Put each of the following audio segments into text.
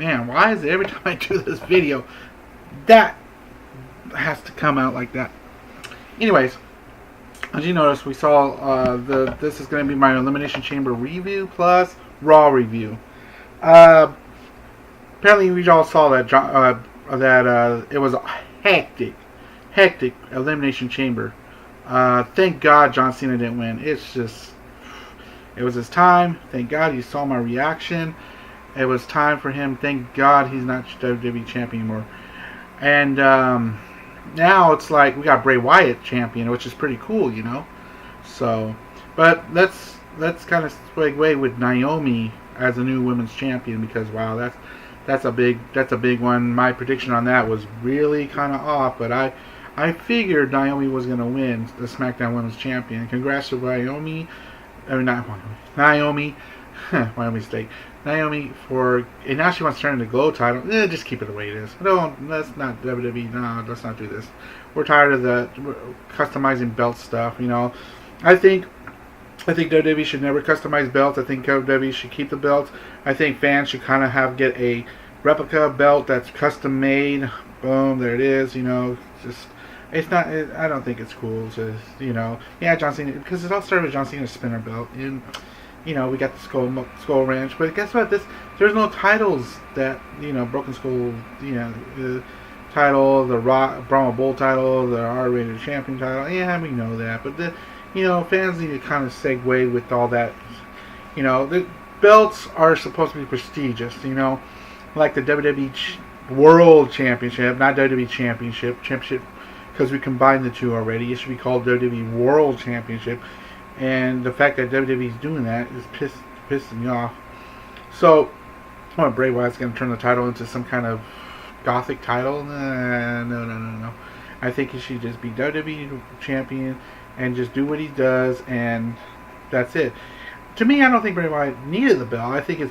man, why is it every time I do this video, that has to come out like that? Anyways, as you notice, we saw this is going to be my Elimination Chamber review plus Raw review. Apparently, we all saw that it was a hectic Elimination Chamber. Thank God John Cena didn't win. It was his time. Thank God you saw my reaction. It was time for him. Thank God he's not WWE champion anymore. And now it's like we got Bray Wyatt champion, which is pretty cool, you know. So, but let's kind of segue with Naomi as a new women's champion, because wow, that's a big one. My prediction on that was really kind of off, but I figured Naomi was going to win the SmackDown Women's Champion. Congrats to Naomi. I mean, not Naomi. Wyoming State. Naomi and now she wants to turn the Glow title. Just keep it the way it is. No, that's not WWE. No, let's not do this. We're tired of the customizing belt stuff. You know, I think WWE should never customize belts. I think WWE should keep the belts. I think fans should kind of get a replica belt that's custom made. Boom, there it is. You know, just. It's not. I don't think it's cool to, you know. Yeah, John Cena, because it all started with John Cena's spinner belt, and you know we got the Skull Ranch. But guess what? There's no titles that, you know, Broken Skull, you know, title, the Brahma Bull title, the R-rated champion title. Yeah, we know that. But you know, fans need to kind of segue with all that. You know, the belts are supposed to be prestigious. You know, like the WWE World Championship, not WWE Championship. Because we combined the two already. It should be called WWE World Championship. And the fact that WWE is doing that is pissing me off. So, Bray Wyatt's going to turn the title into some kind of gothic title? No. I think he should just be WWE Champion and just do what he does, and that's it. To me, I don't think Bray Wyatt needed the belt. I think he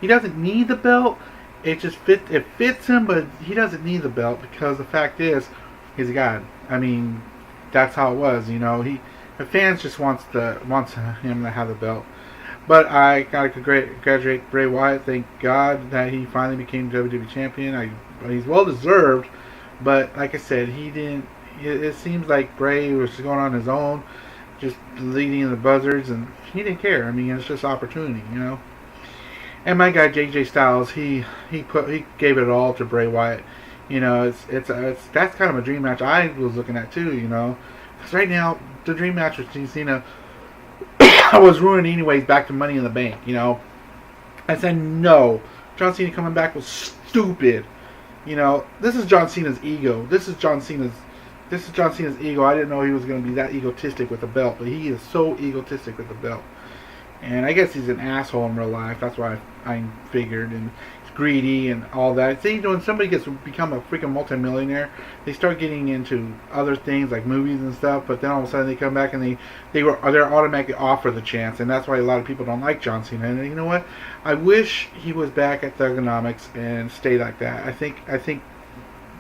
doesn't need the belt. It just fits him, but he doesn't need the belt, because the fact is, he's a god. I mean, that's how it was, you know. The fans just wants him to have the belt. But I gotta congratulate Bray Wyatt. Thank God that he finally became WWE champion. He's well deserved, but like I said, he didn't. It seems like Bray was going on his own, just leading the buzzards, and he didn't care. I mean, it's just opportunity, you know. And my guy JJ Styles, he gave it all to Bray Wyatt. You know, it's that's kind of a dream match I was looking at too. You know, because right now the dream match with John Cena was ruined anyways. Back to Money in the Bank. You know, I said no. John Cena coming back was stupid. You know, this is John Cena's ego. This is John Cena's ego. I didn't know he was going to be that egotistic with the belt, but he is so egotistic with the belt. And I guess he's an asshole in real life. That's why I figured. And he's greedy and all that. See, when somebody become a freaking multimillionaire, they start getting into other things like movies and stuff. But then all of a sudden they come back and they're automatically offered the chance. And that's why a lot of people don't like John Cena. And you know what? I wish he was back at Thugonomics and stayed like that. I think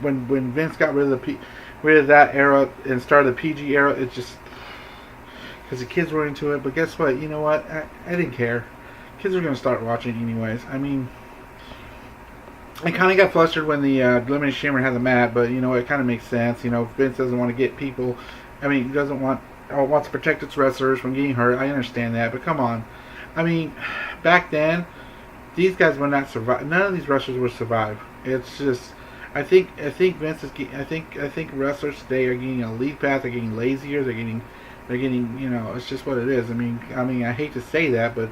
when Vince got rid of that era and started the PG era, it just. Because the kids were into it, but guess what? You know what? I didn't care. Kids were going to start watching anyways. I mean, I kind of got flustered when the Elimination Chamber had the mat, but you know, it kind of makes sense. You know, Vince doesn't want to get people. I mean, he doesn't wants to protect its wrestlers from getting hurt. I understand that, but come on. I mean, back then, these guys would not survive. None of these wrestlers would survive. It's just, I think Vince is. I think wrestlers today are getting a lead path. They're getting lazier. They're getting, you know, it's just what it is. I mean, I hate to say that, but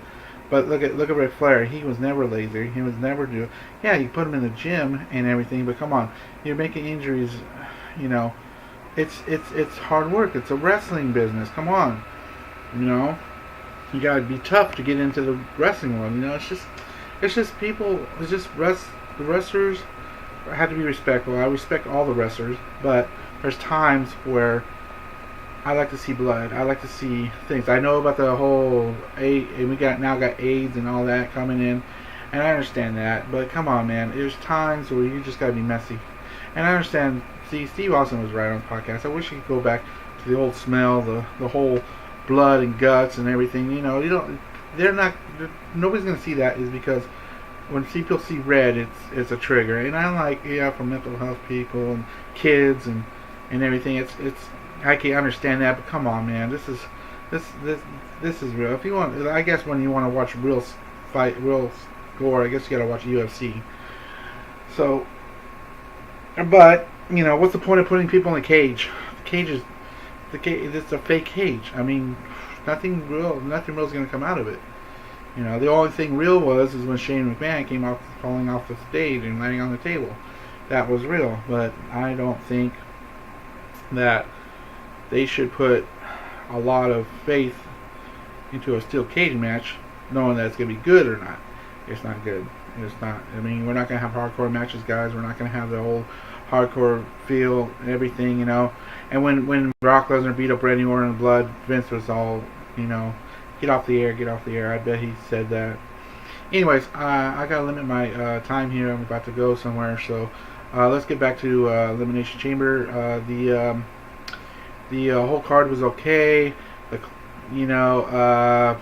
look at Ric Flair. He was never lazy. He was never yeah, you put him in the gym and everything, but come on, you're making injuries. You know, it's hard work. It's a wrestling business. Come on, you know, you gotta be tough to get into the wrestling world. You know, it's just people. It's just the wrestlers have to be respectful. I respect all the wrestlers, but there's times where I like to see blood. I like to see things. I know about the whole AIDS, and we got AIDS and all that coming in, and I understand that. But come on, man. There's times where you just gotta be messy, and I understand. See, Steve Austin was right on the podcast. I wish he could go back to the old smell, the whole blood and guts and everything. You know, nobody's gonna see that is because when people see red, it's a trigger. And I'm like, yeah, for mental health people and kids and everything. It's I can understand that, but come on, man, this this this is real. If you want, I guess when you want to watch real fight, real gore, I guess you gotta watch UFC. So, but you know, what's the point of putting people in a cage? The cage is it's a fake cage. I mean, nothing real is gonna come out of it. You know, the only thing real is when Shane McMahon came off falling off the stage and landing on the table. That was real, but I don't think that they should put a lot of faith into a steel cage match, knowing that it's going to be good or not. It's not good. It's not. I mean, we're not going to have hardcore matches, guys. We're not going to have the whole hardcore feel and everything, you know. And when Brock Lesnar beat up Randy Orton in blood, Vince was all, you know, get off the air, get off the air. I bet he said that. Anyways, I got to limit my time here. I'm about to go somewhere, so let's get back to Elimination Chamber. The whole card was okay. You know,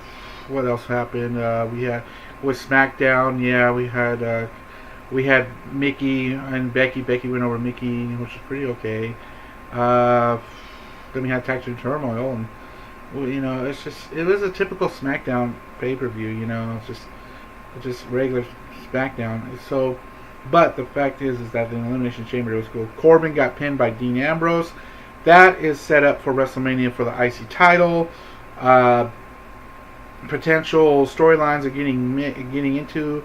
what else happened? We had with SmackDown. Yeah, we had Mickey and Becky. Becky went over Mickey, which was pretty okay. Then we had Tag Team Turmoil, and well, you know, it was a typical SmackDown pay-per-view. You know, it's just regular SmackDown. So, but the fact is that the Elimination Chamber was cool. Corbin got pinned by Dean Ambrose. That is set up for WrestleMania for the IC title. Potential storylines are getting into.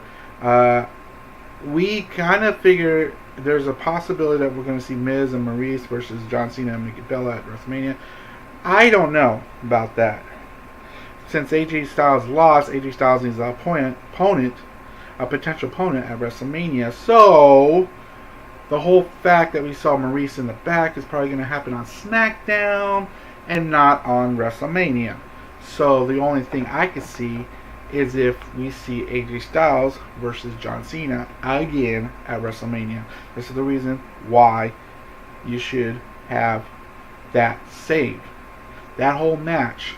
We kind of figure there's a possibility that we're going to see Miz and Maurice versus John Cena and Nikki Bella at WrestleMania. I don't know about that. Since AJ Styles lost, AJ Styles needs a potential opponent at WrestleMania. So the whole fact that we saw Maurice in the back is probably going to happen on SmackDown and not on WrestleMania. So the only thing I could see is if we see AJ Styles versus John Cena again at WrestleMania. This is the reason why you should have that saved. That whole match.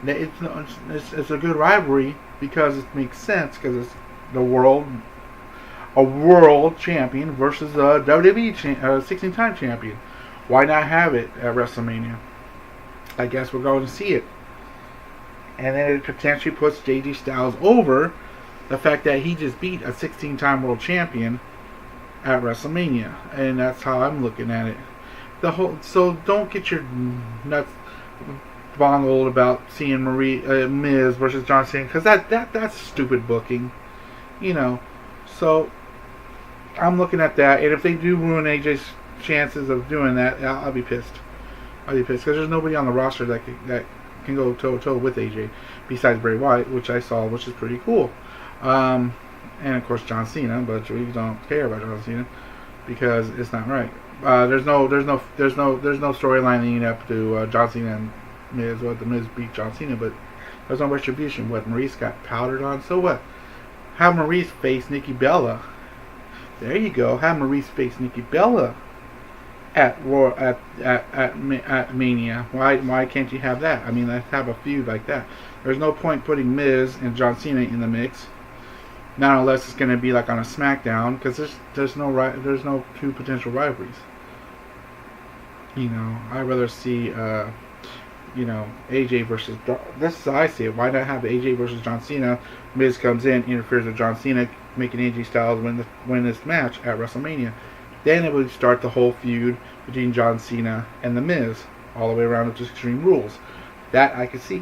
It's a good rivalry because it makes sense because it's a world champion versus a WWE 16-time champion. Why not have it at WrestleMania? I guess we're going to see it. And then it potentially puts AJ Styles over the fact that he just beat a 16-time world champion at WrestleMania. And that's how I'm looking at it. So don't get your nuts boggled about seeing Miz versus John Cena, because that's stupid booking. You know. So I'm looking at that, and if they do ruin AJ's chances of doing that, I'll be pissed. Because there's nobody on the roster that can go toe to toe with AJ besides Bray Wyatt, which I saw, which is pretty cool. And of course John Cena, but we don't care about John Cena because it's not right. There's no storyline leading up to John Cena and Miz. What the Miz beat John Cena, but there's no retribution. What Maurice got powdered on, so what? Have Maurice face Nikki Bella. There you go. Have Maurice face Nikki Bella at Mania. Why can't you have that? I mean, let's have a feud like that. There's no point putting Miz and John Cena in the mix. Not unless it's going to be like on a SmackDown, because there's no two potential rivalries. You know, I'd rather see AJ versus. This is how I see it. Why not have AJ versus John Cena? Miz comes in, interferes with John Cena, making AJ Styles win this match at WrestleMania. Then it would start the whole feud between John Cena and The Miz, all the way around to Extreme Rules. That I could see.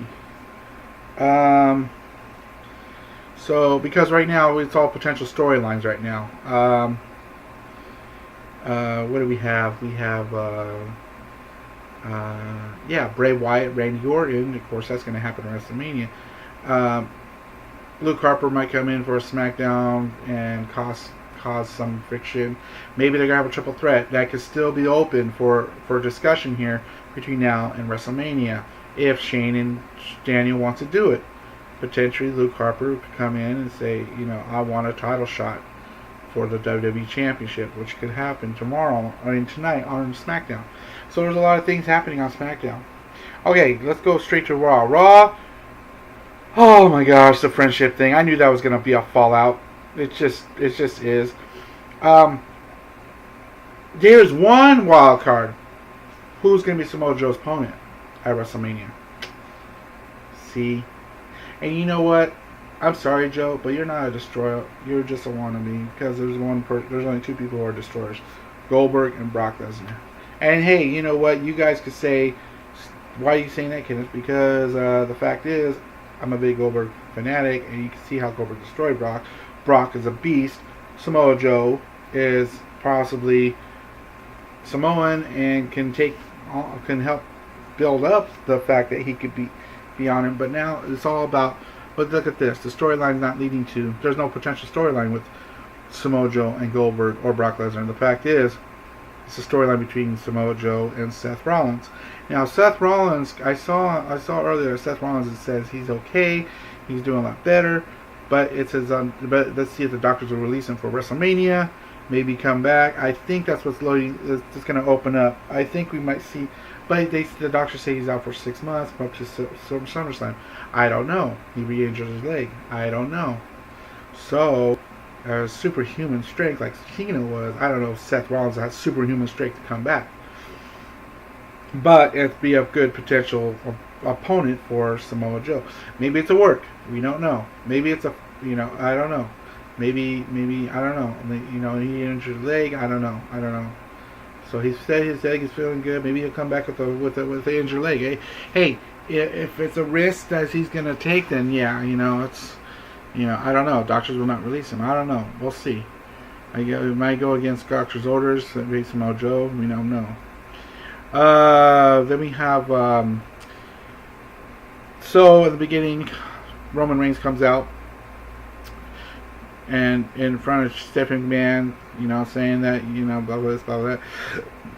So, because right now it's all potential storylines right now. What do we have? We have, Bray Wyatt, Randy Orton. Of course, that's going to happen at WrestleMania. Luke Harper might come in for a SmackDown and cause some friction. Maybe they're going to have a triple threat. That could still be open for discussion here between now and WrestleMania if Shane and Daniel want to do it. Potentially Luke Harper could come in and say, I want a title shot for the WWE Championship, which could happen tonight on SmackDown. So there's a lot of things happening on SmackDown. Okay, let's go straight to Raw. Oh my gosh, the friendship thing. I knew that was going to be a fallout. It just is. Um, there's one wild card. Who's going to be Samoa Joe's opponent at WrestleMania? See? And you know what? I'm sorry, Joe, but you're not a destroyer. You're just a wannabe because there's only two people who are destroyers: Goldberg and Brock Lesnar. And hey, you know what? You guys could say, why are you saying that, Kenneth? Because the fact is, I'm a big Goldberg fanatic, and you can see how Goldberg destroyed Brock. Brock is a beast. Samoa Joe is possibly Samoan and can help build up the fact that he could be on him. But now it's all about. But look at this. The storyline's not leading to. There's no potential storyline with Samoa Joe and Goldberg or Brock Lesnar. And the fact is, it's a storyline between Samoa Joe and Seth Rollins. Now, Seth Rollins, I saw earlier. Seth Rollins says he's okay. He's doing a lot better. But it says, but let's see if the doctors will release him for WrestleMania. Maybe come back. I think that's what's loading. It's going to open up. I think we might see. But the doctors say he's out for 6 months, up to SummerSlam. I don't know. He re-injured his leg. I don't know. So, superhuman strength like Cena was. I don't know if Seth Rollins has superhuman strength to come back. But it'd be a good potential opponent for Samoa Joe. Maybe it's a work. We don't know. Maybe it's a, I don't know. Maybe, I don't know. He injured his leg. I don't know. So he said his leg is feeling good. Maybe he'll come back with the injured leg. Hey, if it's a risk that he's gonna take, then yeah, it's, I don't know. Doctors will not release him. I don't know. We'll see. It might go against doctor's orders. Maybe Samoa Joe. We don't know. Then we have. So at the beginning, Roman Reigns comes out, and in front of Stephanie McMahon, saying that, blah, blah, this, blah, blah, that.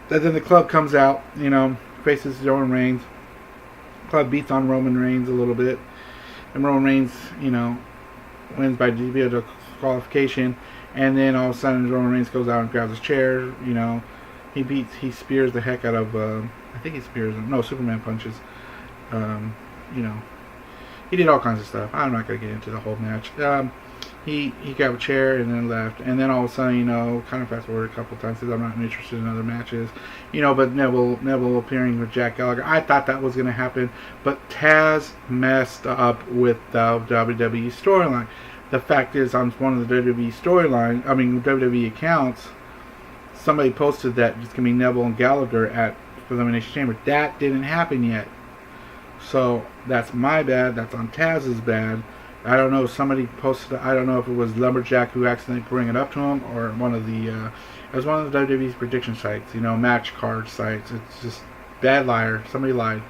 And then the club comes out, faces Roman Reigns. Club beats on Roman Reigns a little bit. And Roman Reigns, wins by disqualification. And then all of a sudden, Roman Reigns goes out and grabs his chair. He spears the heck out of, I think he spears him. No, Superman punches. He did all kinds of stuff. I'm not going to get into the whole match. He grabbed a chair and then left. And then all of a sudden, kind of fast forward a couple of times, says I'm not interested in other matches. But Neville appearing with Jack Gallagher. I thought that was going to happen. But Taz messed up with the WWE storyline. The fact is, on one of the WWE accounts, somebody posted that it's going to be Neville and Gallagher at Elimination Chamber. That didn't happen yet. So that's my bad. That's on Taz's bad. I don't know. Somebody posted. I don't know if it was Lumberjack who accidentally bring it up to him, or one of the. It was one of the WWE's prediction sites. Match card sites. It's just bad liar. Somebody lied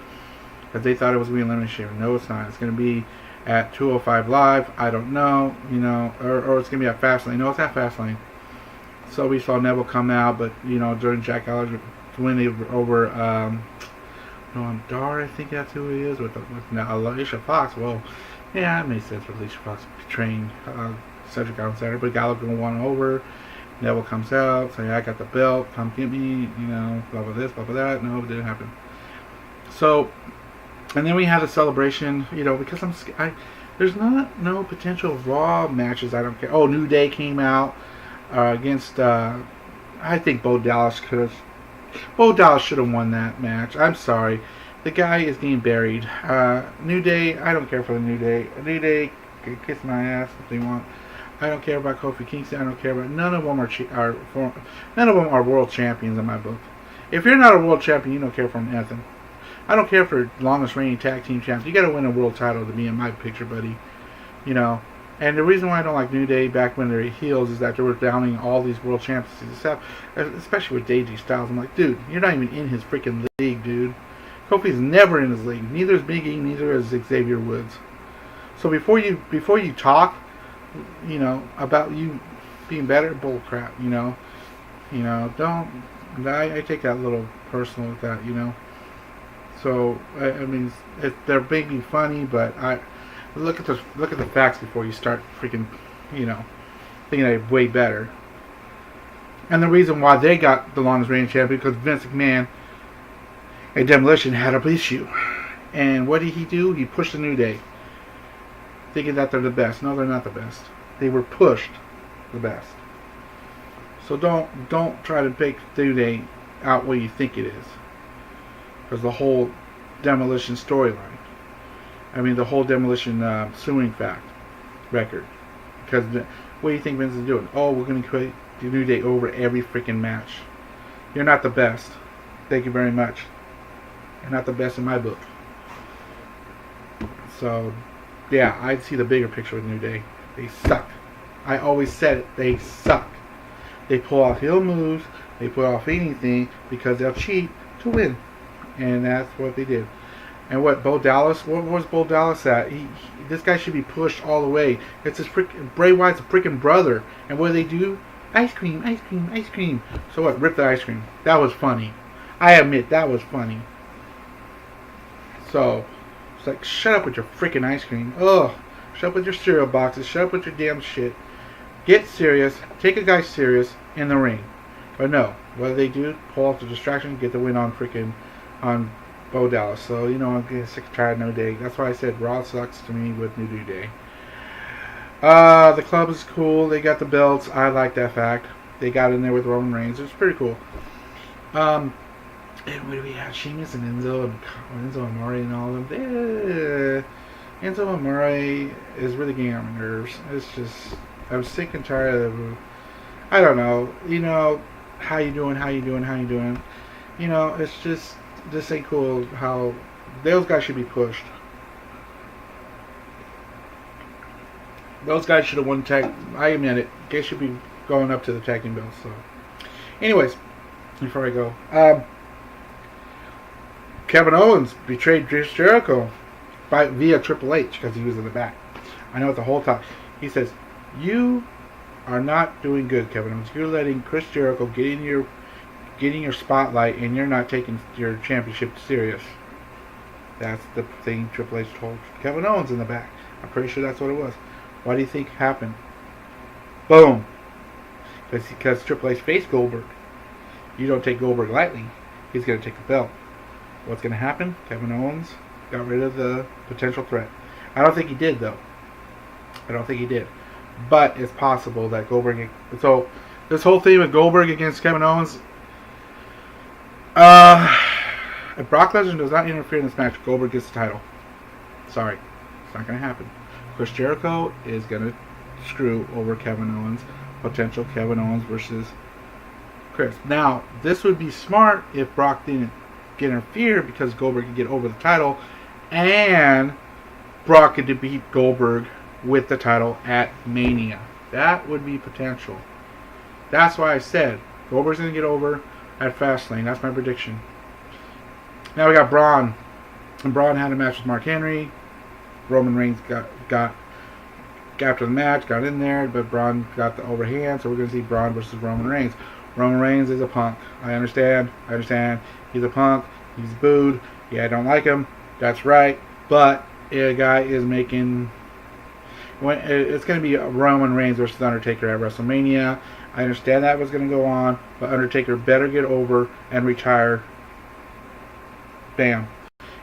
because they thought it was going to be Elimination. No, it's not. It's going to be at 205 Live. I don't know. Or it's going to be at Fastlane. No, it's at Fastlane. So we saw Neville come out, but during Jack Gallagher winning over Dar, I think that's who he is, with Alicia Fox. Well, yeah, it made sense with Alicia Fox betraying Cedric Alexander, but Gallagher won over. Neville comes out, saying, I got the belt, come get me, blah blah this, blah blah that. No, it didn't happen. So, and then we had a celebration, because there's no potential Raw matches. I don't care. Oh, New Day came out against. I think Bo Dallas should have won that match. I'm sorry. The guy is getting buried. New Day, I don't care for the New Day. New Day can kiss my ass if they want. I don't care about Kofi Kingston. I don't care about none of them are world champions in my book. If you're not a world champion, you don't care for anything. I don't care for longest reigning tag team champs. You got to win a world title to be in my picture, buddy. And the reason why I don't like New Day back when they're heels is that they were downing all these world champions, especially with AJ Styles. I'm like, dude, you're not even in his freaking league, dude. Kofi's never in his league. Neither is Big E. Neither is Xavier Woods. So before you talk, about you being better, bull crap. Don't. I take that a little personal with that. So they're making funny, but look at the facts before you start freaking, thinking they're way better. And the reason why they got the longest reigning champion because Vince McMahon and Demolition had an issue. And what did he do? He pushed the New Day, thinking that they're the best. No, they're not the best. They were pushed. the best. So don't try to make New Day out what you think it is. Because the whole Demolition storyline. I mean, the whole Demolition suing fact record. Because what do you think Vince is doing? Oh, we're going to create the New Day over every freaking match. You're not the best. Thank you very much. You're not the best in my book. So, yeah, I'd see the bigger picture with New Day. They suck. I always said it. They suck. They pull off heel moves. They pull off anything because they'll cheat to win. And that's what they did. And what, Bo Dallas? What was Bo Dallas at? This guy should be pushed all the way. It's his Bray Wyatt's a freaking brother. And what do they do? Ice cream, ice cream, ice cream. So what? Rip the ice cream. That was funny. I admit that was funny. So it's like, shut up with your freaking ice cream. Ugh. Shut up with your cereal boxes. Shut up with your damn shit. Get serious. Take a guy serious in the ring. But no. What do they do? Pull off the distraction. Get the win on freaking on Bo Dallas. So, you know, I'm getting sick and tired of New Day. That's why I said Raw sucks to me with New Day. The club is cool. They got the belts. I like that fact. They got in there with Roman Reigns. It was pretty cool. And what do we have? Sheamus and Enzo Amore and all of them. Enzo Amore is really getting on my nerves. It's just, I'm sick and tired of, I don't know. You know, how you doing? You know, it's just, this ain't cool how those guys should be pushed. Those guys should have won tag. I admit it. They should be going up to the tag team belts. So, anyways, before I go, Kevin Owens betrayed Chris Jericho via Triple H because he was in the back. I know it the whole time. He says, "You are not doing good, Kevin Owens. You're letting Chris Jericho getting your spotlight, and you're not taking your championship serious." That's the thing Triple H told Kevin Owens in the back. I'm pretty sure that's what it was. What do you think happened? Boom. Because Triple H faced Goldberg. You don't take Goldberg lightly. He's going to take the belt. What's going to happen? Kevin Owens got rid of the potential threat. I don't think he did, though. I don't think he did. But it's possible that Goldberg... So, this whole thing with Goldberg against Kevin Owens... if Brock Lesnar does not interfere in this match, Goldberg gets the title. Sorry. It's not going to happen. Chris Jericho is going to screw over Kevin Owens. Potential Kevin Owens versus Chris. Now, this would be smart if Brock didn't get interfered because Goldberg could get over the title and Brock could beat Goldberg with the title at Mania. That would be potential. That's why I said Goldberg's going to get over at Fastlane. That's my prediction. Now we got Braun. And Braun had a match with Mark Henry. Roman Reigns got after the match, got in there, but Braun got the overhand, so we're going to see Braun versus Roman Reigns. Roman Reigns is a punk. I understand. He's a punk. He's booed. Yeah, I don't like him. That's right. But a guy is making... It's going to be Roman Reigns versus Undertaker at WrestleMania. I understand that was going to go on, but Undertaker better get over and retire. Bam.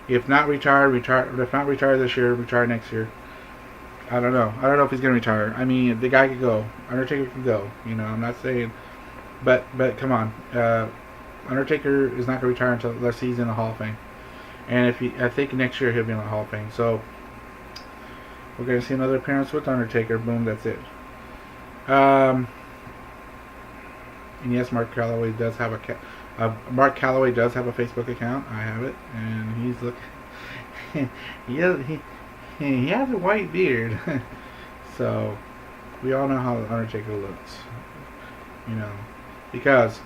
If not retire. If not retire this year, retire next year. I don't know. I don't know if he's going to retire. I mean, the guy could go. Undertaker can go. You know, I'm not saying... But come on. Undertaker is not going to retire unless he's in the Hall of Fame. And I think next year he'll be in the Hall of Fame. So, we're going to see another appearance with Undertaker. Boom, that's it. And yes, Mark Calloway does have a Facebook account. I have it, and he's looking. he has a white beard, so we all know how Undertaker looks. You know, because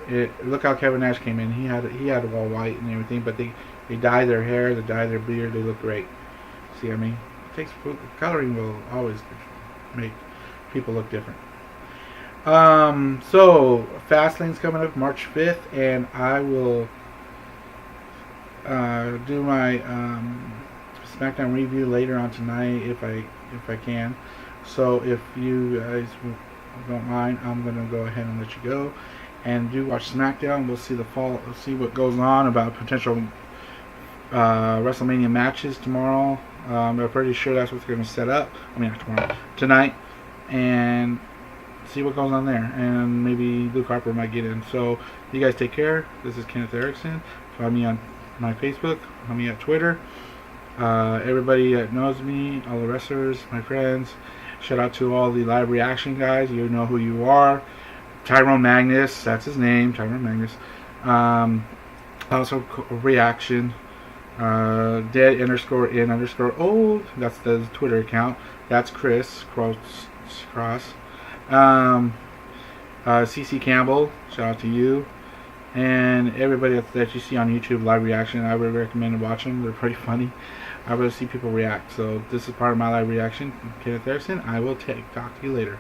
look how Kevin Nash came in. He had all white and everything, but they dye their hair, they dye their beard. They look great. See what I mean? Coloring will always make people look different. So Fastlane's coming up March 5th, and I will do my SmackDown review later on tonight if I can. So if you guys don't mind, I'm gonna go ahead and let you go and do watch SmackDown. We'll see see what goes on about potential WrestleMania matches tomorrow. I'm pretty sure that's what's gonna set up. I mean, not tomorrow, tonight, and see what goes on there, and maybe Luke Harper might get in. So you guys take care. This is Kenneth Erickson. Follow me on my Facebook. Follow me at Twitter. Everybody that knows me, all the wrestlers, my friends. Shout out to all the live reaction guys. You know who you are. Tyrone Magnus, that's his name, Tyrone Magnus. Also reaction. Dead_in_old. That's the Twitter account. That's Chris Cross. CC Campbell, shout out to you. And everybody that you see on YouTube live reaction, I would recommend watching them. They're pretty funny. I would see people react. So this is part of my live reaction. Kenneth Erickson. I will talk to you later.